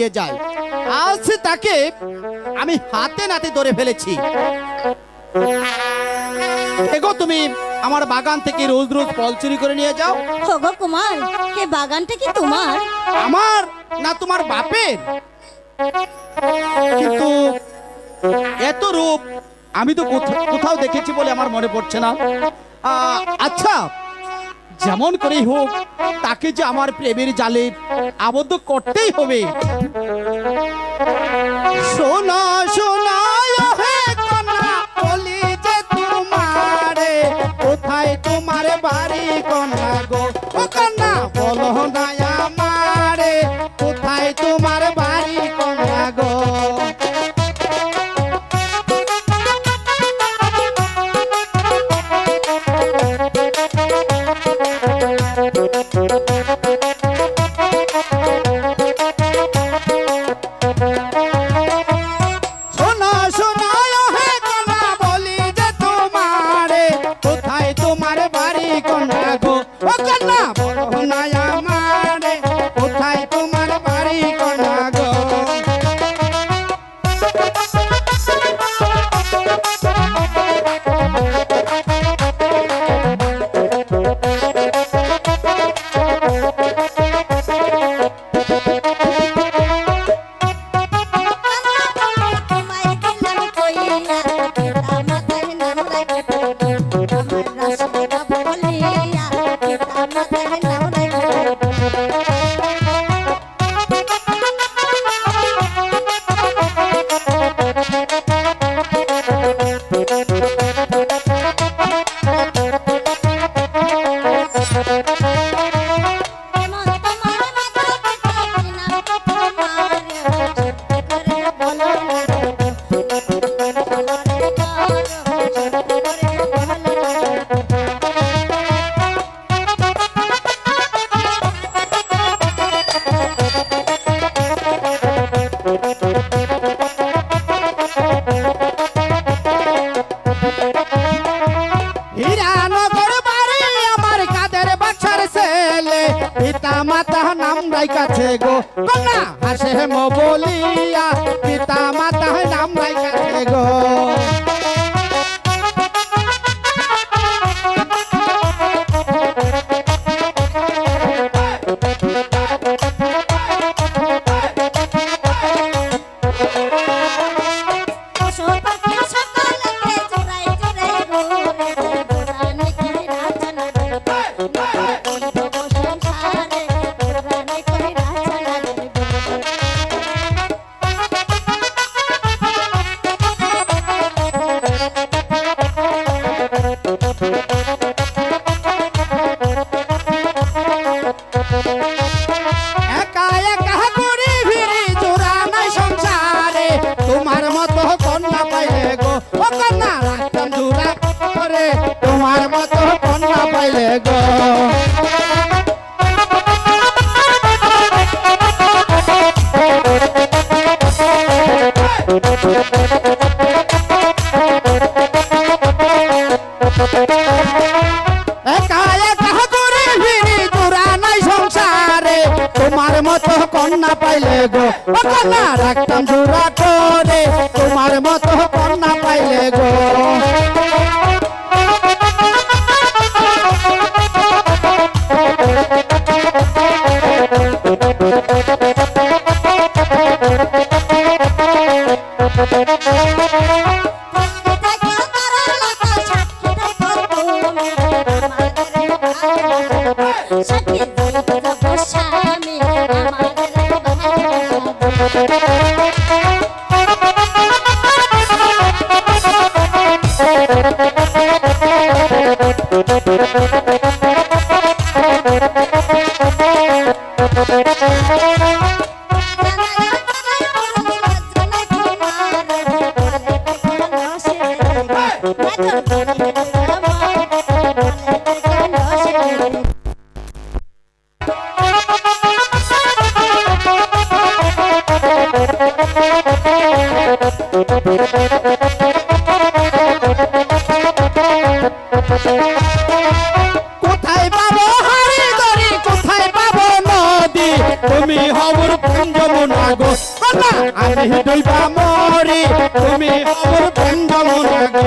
পালিয়ে যায়। আজ তাকে আমি হাতে নাতে ধরে ফেলেছি। এগো তুমি আমার বাগান থেকে রোজ রোজ ফল চুরি করে নিয়ে যাও। ওগো কুমার, এই বাগানটা কি তোমার? আমার না তোমার বাপের? কিন্তু এত রূপ আমি তো কোথাও দেখেছি বলে আমার মনে পড়ছে না। আচ্ছা, যেমন করেই হোক তাকে যে আমার প্রেমের জালে আবদ্ধ করতেই হবে। শোনা শোনা হে কন্যা, বলি যে তোমারে কোথায় তোমার বাড়ি কন্যা গো। ও কন্যা বলো না আমারে কোথায় তোমার বাড়ি কন্যা গো। পিতা মাতা নাম রাইকাছে গো কন্যা হাসে মো বলিয়া, পিতা মাতা নাম রাইকাছে গো। তোমার মতো কন্যা পাইলে গো কন্যা রাখতাম জোড়া করে, তোমার মতো কন্যা পাইলে গো। Thank you. কন্যা আমি ডুইবা মরি তুমি আমার প্রেম যমুনা গো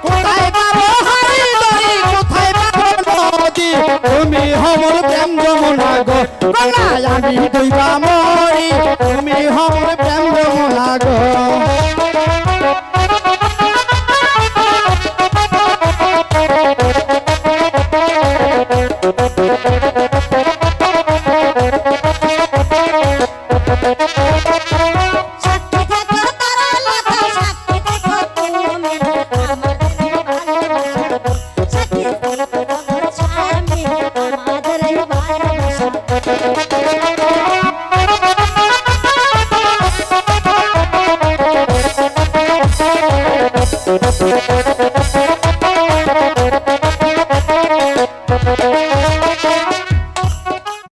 কোথায় পাবো হারি দড়ি কোথায় পাবো নদী তুমি আমার প্রেম যমুনা গো কন্যা আমি ডুইবা মরি তুমি আমার প্রেম যমুনা গো সাক্ষী থাকো তারা লতা সাক্ষী থাকো তুমি আমার ভালোবাসা সাক্ষী থাকো স্বামী আমাদের ভালোবাসা